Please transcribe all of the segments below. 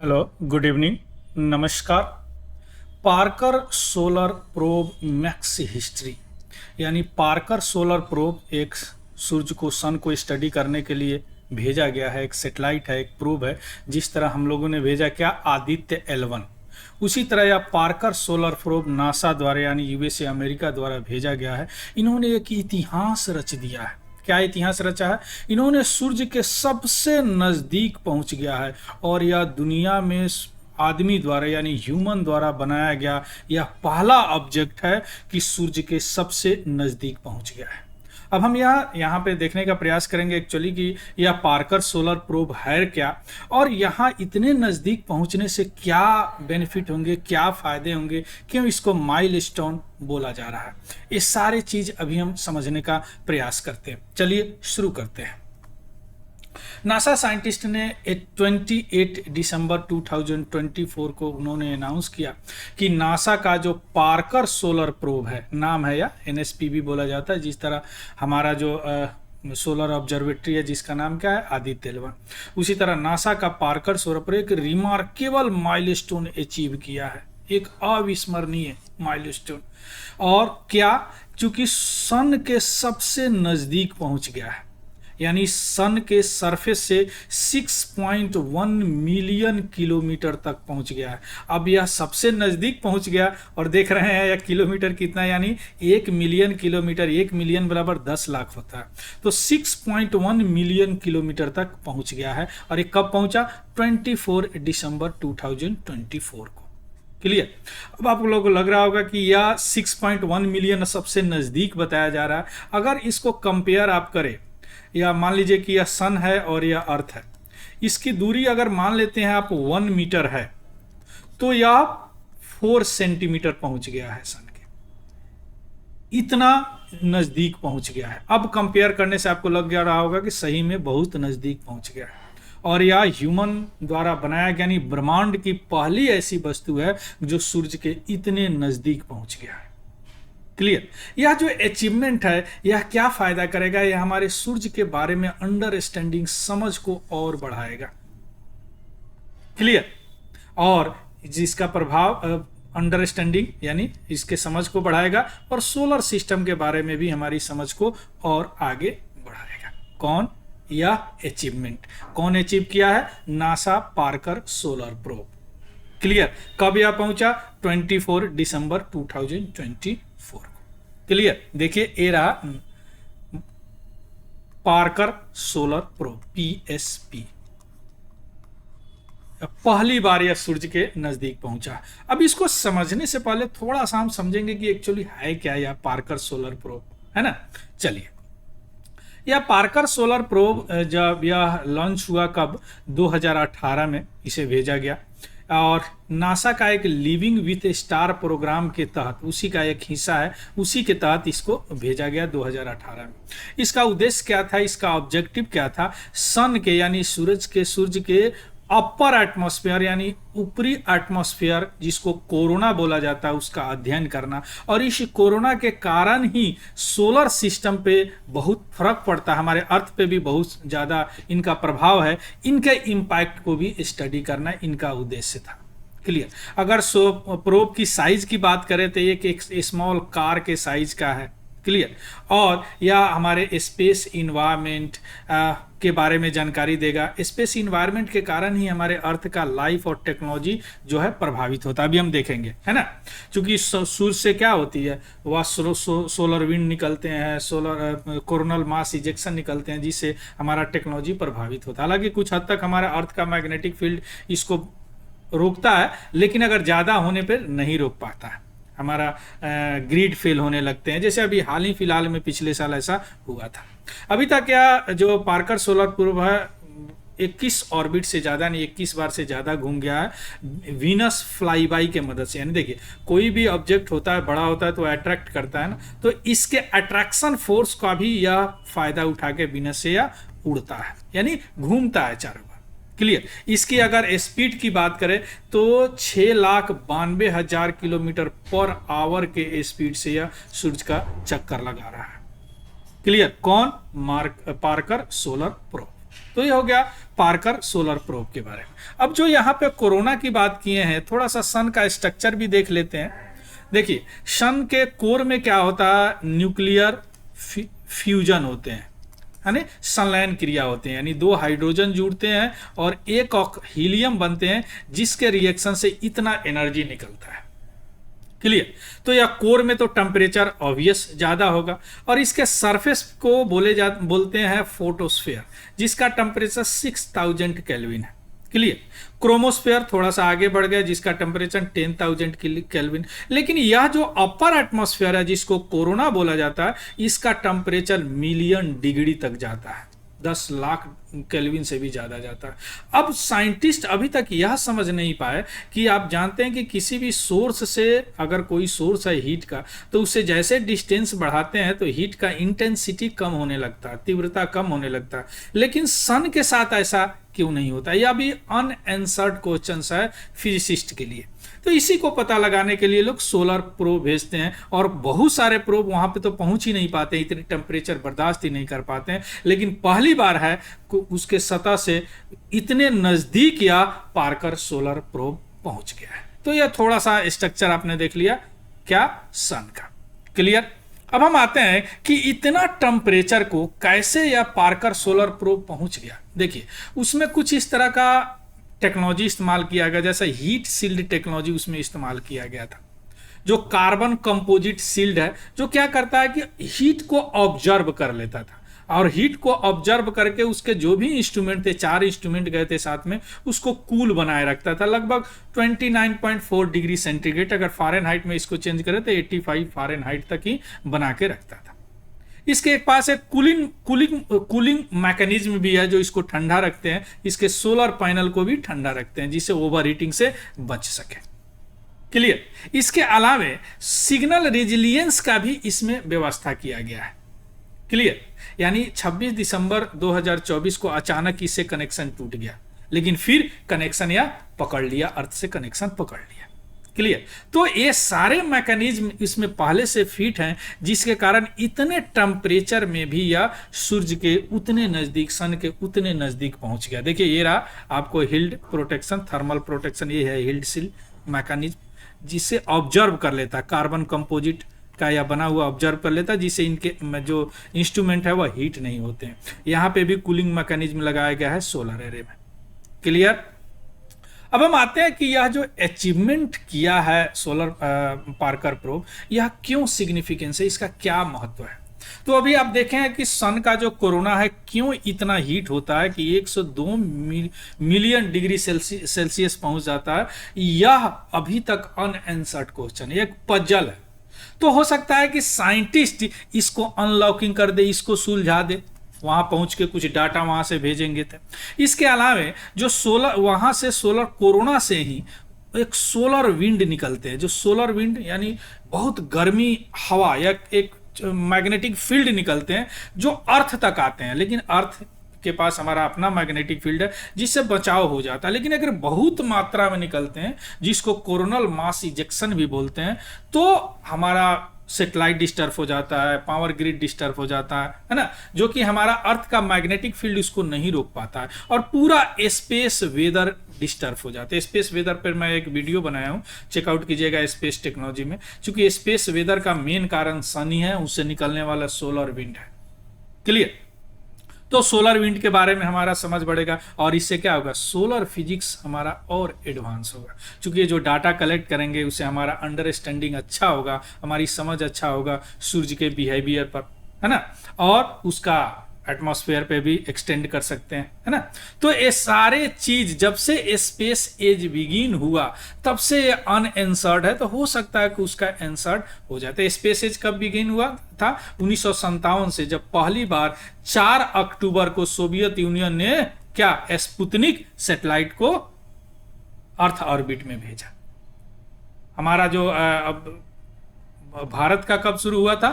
Hello, good evening, नमस्कार। Parker solar probe max history यानी Parker solar probe एक सूर्य को सन को स्टडी करने के लिए भेजा गया है। एक सेटेलाइट है, एक प्रोब है। जिस तरह हम लोगों ने भेजा क्या आदित्य L1, उसी तरह यह पार्कर सोलर प्रोब नासा द्वारा यानी यूएसए अमेरिका द्वारा भेजा गया है। इन्होंने एक इतिहास रच दिया है। क्या इतिहास रचा है? इन्होंने सूर्य के सबसे नज़दीक पहुंच गया है और यह दुनिया में आदमी द्वारा यानी ह्यूमन द्वारा बनाया गया यह पहला ऑब्जेक्ट है कि सूर्य के सबसे नज़दीक पहुंच गया है। अब हम यहाँ पे देखने का प्रयास करेंगे एक्चुअली कि यह पार्कर सोलर प्रोब है क्या, और यहाँ इतने नज़दीक पहुँचने से क्या बेनिफिट होंगे, क्या फ़ायदे होंगे, क्यों इसको माइलस्टोन बोला जा रहा है। ये सारे चीज़ अभी हम समझने का प्रयास करते हैं। चलिए शुरू करते हैं। नासा साइंटिस्ट ने 28 दिसंबर 2024 को उन्होंने अनाउंस किया कि नासा का जो पार्कर सोलर प्रोब है, नाम है या NSP भी बोला जाता है, जिस तरह हमारा जो सोलर ऑब्जर्वेटरी है जिसका नाम क्या है आदित्य L1, उसी तरह नासा का पार्कर सोलर प्रोब एक रिमार्केबल माइलस्टोन अचीव किया है, एक अविस्मरणीय माइलस्टोन। और क्या? चूंकि सन के सबसे नज़दीक पहुंच गया है, यानी सन के सरफेस से 6.1 मिलियन किलोमीटर तक पहुंच गया है। अब यह सबसे नज़दीक पहुंच गया और देख रहे हैं यह किलोमीटर कितना, यानी 1 मिलियन किलोमीटर, 1 मिलियन बराबर 10 लाख होता है। तो 6.1 मिलियन किलोमीटर तक पहुंच गया है। और ये कब पहुंचा? 24 दिसंबर 2024 को। क्लियर? अब आप लोगों को लग रहा होगा कि यह 6.1 मिलियन सबसे नज़दीक बताया जा रहा है। अगर इसको कंपेयर आप करें, या मान लीजिए कि यह सन है और यह अर्थ है, इसकी दूरी अगर मान लेते हैं आप 1 मीटर है, तो यह 4 सेंटीमीटर पहुंच गया है सन के, इतना नज़दीक पहुंच गया है। अब कंपेयर करने से आपको लग गया रहा होगा कि सही में बहुत नज़दीक पहुंच गया है। और यह ह्यूमन द्वारा बनाया गया यानी ब्रह्मांड की पहली ऐसी वस्तु है जो सूर्य के इतने नज़दीक पहुंच गया है। क्लियर? यह जो अचीवमेंट है यह क्या फायदा करेगा? यह हमारे सूर्य के बारे में अंडरस्टैंडिंग, समझ को और बढ़ाएगा। क्लियर? और जिसका प्रभाव अंडरस्टैंडिंग यानी इसके समझ को बढ़ाएगा और सोलर सिस्टम के बारे में भी हमारी समझ को और आगे बढ़ाएगा। कौन? यह अचीवमेंट कौन अचीव किया है? NASA Parker solar probe. Clear? कब यह पहुंचा? 24 दिसंबर 2024। क्लियर? देखिए ये रहा पार्कर सोलर प्रोब PSP। पहली बार यह सूर्य के नजदीक पहुंचा। अब इसको समझने से पहले थोड़ा सा हम समझेंगे कि एक्चुअली है क्या यह पार्कर सोलर प्रोब, है ना। चलिए, यह पार्कर सोलर प्रोब जब यह लॉन्च हुआ कब? 2018 में इसे भेजा गया और नासा का एक लिविंग विथ स्टार प्रोग्राम के तहत, उसी का एक हिस्सा है, उसी के तहत इसको भेजा गया 2018 में। इसका उद्देश्य क्या था? इसका ऑब्जेक्टिव क्या था? सन के यानी सूर्य के अपर एटमॉस्फेयर यानी ऊपरी एटमॉस्फेयर, जिसको कोरोना बोला जाता है, उसका अध्ययन करना। और इस कोरोना के कारण ही सोलर सिस्टम पे बहुत फर्क पड़ता है, हमारे अर्थ पे भी बहुत ज़्यादा इनका प्रभाव है, इनके इम्पैक्ट को भी स्टडी करना इनका उद्देश्य था। क्लियर? अगर प्रोब की साइज की बात करें तो एक स्मॉल कार के साइज का है। क्लियर? और यह हमारे स्पेस इन्वायरमेंट के बारे में जानकारी देगा। स्पेस इन्वायरमेंट के कारण ही हमारे अर्थ का लाइफ और टेक्नोलॉजी जो है प्रभावित होता है, अभी हम देखेंगे, है ना। क्योंकि सूर्य से क्या होती है, वह सोलर विंड निकलते हैं, सोलर कोरोनल मास इजेक्शन निकलते हैं, जिससे हमारा टेक्नोलॉजी प्रभावित होता है। हालांकि कुछ हद तक हमारा अर्थ का मैग्नेटिक फील्ड इसको रोकता है, लेकिन अगर ज़्यादा होने पर नहीं रोक पाता है, हमारा ग्रिड फेल होने लगते हैं, जैसे अभी हाल ही फिलहाल में पिछले साल ऐसा हुआ था। अभी तक क्या जो पार्कर सोलर प्रोब है 21 ऑर्बिट से ज़्यादा नहीं 21 बार से ज़्यादा घूम गया है वीनस फ्लाई बाई के मदद से। यानी देखिए, कोई भी ऑब्जेक्ट होता है, बड़ा होता है तो अट्रैक्ट करता है ना, तो इसके अट्रैक्शन फोर्स का भी यह फायदा उठा के वीनस से यह उड़ता है, यानी घूमता है चारों। क्लियर? इसकी अगर स्पीड की बात करें तो 6,92,000 किलोमीटर पर आवर के स्पीड से यह सूर्य का चक्कर लगा रहा है। क्लियर? कौन? Parker solar probe. तो ये हो गया पार्कर सोलर प्रोब के बारे में। अब जो यहाँ पे कोरोना की बात किए हैं, थोड़ा सा सन का स्ट्रक्चर भी देख लेते हैं। देखिए सन के कोर में क्या होता है, न्यूक्लियर फ्यूजन होते हैं, यानी संलयन क्रिया होते हैं, यानी दो हाइड्रोजन जुड़ते हैं और एक हीलियम बनते हैं, जिसके रिएक्शन से इतना एनर्जी निकलता है। क्लियर। तो यह कोर में तो टेम्परेचर ऑब्वियस ज़्यादा होगा, और इसके सरफेस को बोलते हैं फोटोस्फेयर, जिसका टेम्परेचर 6000 केल्विन है। क्लियर। क्रोमोस्फेयर थोड़ा सा आगे बढ़ गया, जिसका टेम्परेचर 10,000 केल्विन। लेकिन यह जो अपर एटमॉस्फेयर है, जिसको कोरोना बोला जाता है, इसका टेम्परेचर मिलियन डिग्री तक जाता है, 10 लाख केल्विन से भी ज़्यादा जाता है। अब साइंटिस्ट अभी तक यह समझ नहीं पाए कि आप जानते हैं कि किसी भी सोर्स से, अगर कोई सोर्स है हीट का, तो उससे जैसे डिस्टेंस बढ़ाते हैं तो हीट का इंटेंसिटी कम होने लगता है, तीव्रता कम होने लगता है। लेकिन सन के साथ ऐसा क्यों नहीं होता? यह भी अनआंसर्ड क्वेश्चन है फिजिसिस्ट के लिए। तो इसी को पता लगाने के लिए लोग सोलर प्रोब भेजते हैं, और बहुत सारे प्रोब वहां पे तो पहुंच ही नहीं पाते, इतने टेम्परेचर बर्दाश्त ही नहीं कर पाते हैं। लेकिन पहली बार है उसके सतह से इतने नजदीक या पार्कर सोलर प्रोब पहुंच गया है। तो यह थोड़ा सा स्ट्रक्चर आपने देख लिया क्या, सन का। क्लियर। अब हम आते हैं कि इतना टेम्परेचर को कैसे यह पार्कर सोलर प्रोब पहुंच गया। देखिए उसमें कुछ इस तरह का टेक्नोलॉजी इस्तेमाल किया गया, जैसे हीट सील्ड टेक्नोलॉजी उसमें इस्तेमाल किया गया था, जो कार्बन कंपोजिट सील्ड है, जो क्या करता है कि हीट को ऑब्जर्व कर लेता था, और हीट को ऑब्जर्व करके उसके जो भी इंस्ट्रूमेंट थे, 4 इंस्ट्रूमेंट गए थे साथ में, उसको कूल बनाए रखता था, लगभग 29.4 डिग्री सेंटीग्रेड। अगर फ़ारेनहाइट में इसको चेंज करें तो 85 फ़ारेनहाइट तक ही बना के रखता था। इसके पास एक कूलिंग मैकेनिज्म भी है, जो इसको ठंडा रखते हैं, इसके सोलर पैनल को भी ठंडा रखते हैं, जिससे ओवर हीटिंग से बच सके। क्लियर। इसके अलावे सिग्नल रेजिलियंस का भी इसमें व्यवस्था किया गया है। क्लियर। यानी 26 दिसंबर 2024 को अचानक इससे कनेक्शन टूट गया, लेकिन फिर कनेक्शन या पकड़ लिया, अर्थ से कनेक्शन पकड़ लिया। क्लियर। तो ये सारे मैकेनिज्म इसमें पहले से फिट हैं, जिसके कारण इतने टेम्परेचर में भी यह सूर्य के उतने नजदीक, सन के उतने नजदीक पहुंच गया। देखिए ये रहा आपको हिल्ड प्रोटेक्शन, थर्मल प्रोटेक्शन, ये है हिल्ड सील्ड मैकेनिज्म, जिससे ऑब्जर्व कर लेता है, कार्बन कंपोजिट का या बना हुआ ऑब्जर्व कर लेता है, जिससे इनके जो इंस्ट्रूमेंट है वह हीट नहीं होते हैं। यहाँ पे भी कूलिंग मैकेनिज्म लगाया गया है सोलर एरे में। क्लियर। अब हम आते हैं कि यह जो अचीवमेंट किया है सोलर पार्कर प्रोब, यह क्यों सिग्निफिकेंस है, इसका क्या महत्व है। तो अभी आप देखें कि सन का जो कोरोना है क्यों इतना हीट होता है कि 102 मिलियन डिग्री सेल्सियस पहुंच जाता है, यह अभी तक अनआंसर्ड क्वेश्चन है, एक पजल है। तो हो सकता है कि साइंटिस्ट इसको अनलॉकिंग कर दे, इसको सुलझा दे, वहां पहुंच के कुछ डाटा वहां से भेजेंगे थे। इसके अलावे जो सोलर, वहां से सोलर, कोरोना से ही एक सोलर विंड निकलते हैं, जो सोलर विंड यानी बहुत गर्मी हवा या एक मैग्नेटिक फील्ड निकलते हैं, जो अर्थ तक आते हैं। लेकिन अर्थ के पास हमारा अपना मैग्नेटिक फील्ड है, जिससे बचाव हो जाता है। लेकिन अगर बहुत मात्रा में निकलते हैं, जिसको कोरोनल मास इजेक्शन भी बोलते हैं, तो हमारा सेटेलाइट डिस्टर्ब हो जाता है, पावर ग्रिड डिस्टर्ब हो जाता है ना, जो कि हमारा अर्थ का मैग्नेटिक फील्ड उसको नहीं रोक पाता है, और पूरा स्पेस वेदर डिस्टर्ब हो जाता है। स्पेस वेदर पर मैं एक वीडियो बनाया हूँ, चेकआउट कीजिएगा स्पेस टेक्नोलॉजी में। चूंकि स्पेस वेदर का मेन कारण सन ही है, उससे निकलने वाला सोलर विंड है। क्लियर। तो सोलर विंड के बारे में हमारा समझ बढ़ेगा, और इससे क्या होगा, सोलर फिजिक्स हमारा और एडवांस होगा। क्योंकि ये जो डाटा कलेक्ट करेंगे उससे हमारा अंडरस्टैंडिंग अच्छा होगा, हमारी समझ अच्छा होगा सूर्य के बिहेवियर पर, है ना, और उसका एटमॉस्फेयर पे भी एक्सटेंड कर सकते हैं, है ना। तो ये सारे चीज जब से स्पेस एज बिगिन हुआ तब से ये अनएंसर्ड है, तो हो सकता है कि उसका आंसर्ड हो जाता है। स्पेस एज कब बिगिन हुआ था? 1957 से, जब पहली बार 4 अक्टूबर को सोवियत यूनियन ने क्या, स्पुतनिक सैटेलाइट को अर्थ ऑर्बिट में भेजा। हमारा जो अब भारत का कब शुरू हुआ था?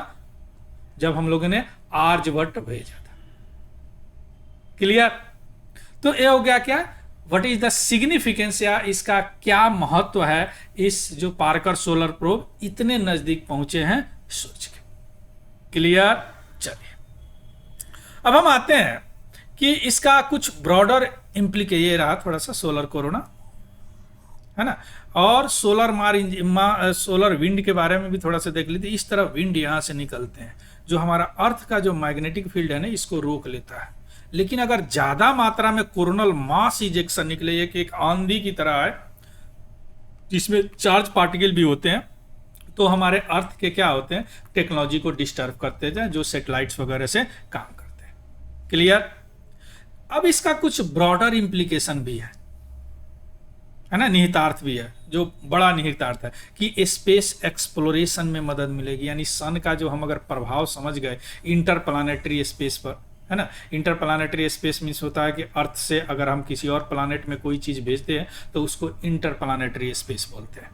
जब हम लोगों ने आर्यभट्ट भेजा था। क्लियर। तो ये हो गया क्या, व्हाट इज द सिग्निफिकेंस, या इसका क्या महत्व है, इस जो पार्कर सोलर प्रोब इतने नजदीक पहुंचे हैं सूर्य के। क्लियर। चलिए अब हम आते हैं कि इसका कुछ ब्रॉडर ये रहा थोड़ा सा सोलर कोरोना, है ना। और सोलर विंड के बारे में भी थोड़ा सा देख लीजिए। इस तरह विंड यहाँ से निकलते हैं, जो हमारा अर्थ का जो मैग्नेटिक फील्ड है ना, इसको रोक लेता है। लेकिन अगर ज्यादा मात्रा में कोरोनल मास इजेक्शन निकले, एक आंधी की तरह है जिसमें चार्ज पार्टिकल भी होते हैं, तो हमारे अर्थ के क्या होते हैं, टेक्नोलॉजी को डिस्टर्ब करते हैं, जो सैटेलाइट्स वगैरह से काम करते हैं। क्लियर। अब इसका कुछ ब्रॉडर इंप्लीकेशन भी है ना, निहितार्थ भी है, जो बड़ा निहितार्थ है कि स्पेस एक्सप्लोरेशन में मदद मिलेगी। यानी सन का जो हम अगर प्रभाव समझ गए इंटरप्लानेटरी स्पेस पर, है ना। इंटरप्लानेटरी स्पेस मीन्स होता है कि अर्थ से अगर हम किसी और प्लानेट में कोई चीज भेजते हैं तो उसको इंटरप्लानेटरी स्पेस बोलते हैं।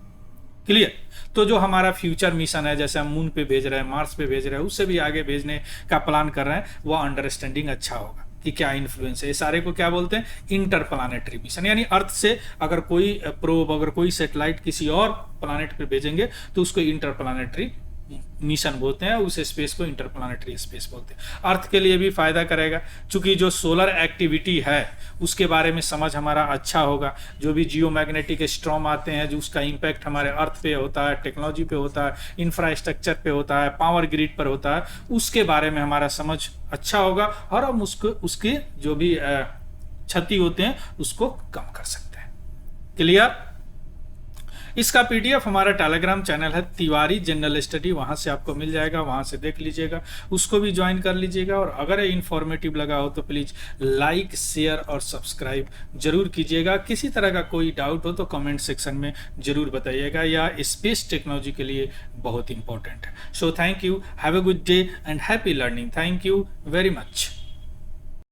क्लियर। तो जो हमारा फ्यूचर मिशन है, जैसे हम मून पे भेज रहे हैं, मार्स पे भेज रहे हैं, उससे भी आगे भेजने का प्लान कर रहे हैं, वो अंडरस्टैंडिंग अच्छा होगा कि क्या इन्फ्लुएंस है। ये सारे को क्या बोलते हैं, इंटरप्लानेटरी मिशन। यानी अर्थ से अगर कोई प्रोब, अगर कोई सैटेलाइट किसी और प्लानेट पे भेजेंगे तो उसको इंटरप्लानेटरी मिशन बोलते हैं, उस स्पेस को इंटरप्लानेटरी स्पेस बोलते हैं। अर्थ के लिए भी फायदा करेगा, क्योंकि जो सोलर एक्टिविटी है उसके बारे में समझ हमारा अच्छा होगा। जो भी जियोमैग्नेटिक स्टॉर्म आते हैं, जो उसका इम्पैक्ट हमारे अर्थ पे होता है, टेक्नोलॉजी पे होता है, इंफ्रास्ट्रक्चर पे होता है, पावर ग्रिड पर होता है, उसके बारे में हमारा समझ अच्छा होगा और हम उसके जो भी क्षति होते हैं उसको कम कर सकते हैं। क्लियर। इसका पीडीएफ हमारा टेलीग्राम चैनल है तिवारी जनरल स्टडी, वहां से आपको मिल जाएगा, वहां से देख लीजिएगा, उसको भी ज्वाइन कर लीजिएगा। और अगर ये इन्फॉर्मेटिव लगा हो तो प्लीज लाइक, शेयर और सब्सक्राइब जरूर कीजिएगा। किसी तरह का कोई डाउट हो तो कमेंट सेक्शन में जरूर बताइएगा, या स्पेस टेक्नोलॉजी के लिए बहुत इंपॉर्टेंट है। So thank you, have a good day and happy learning. Thank you very much.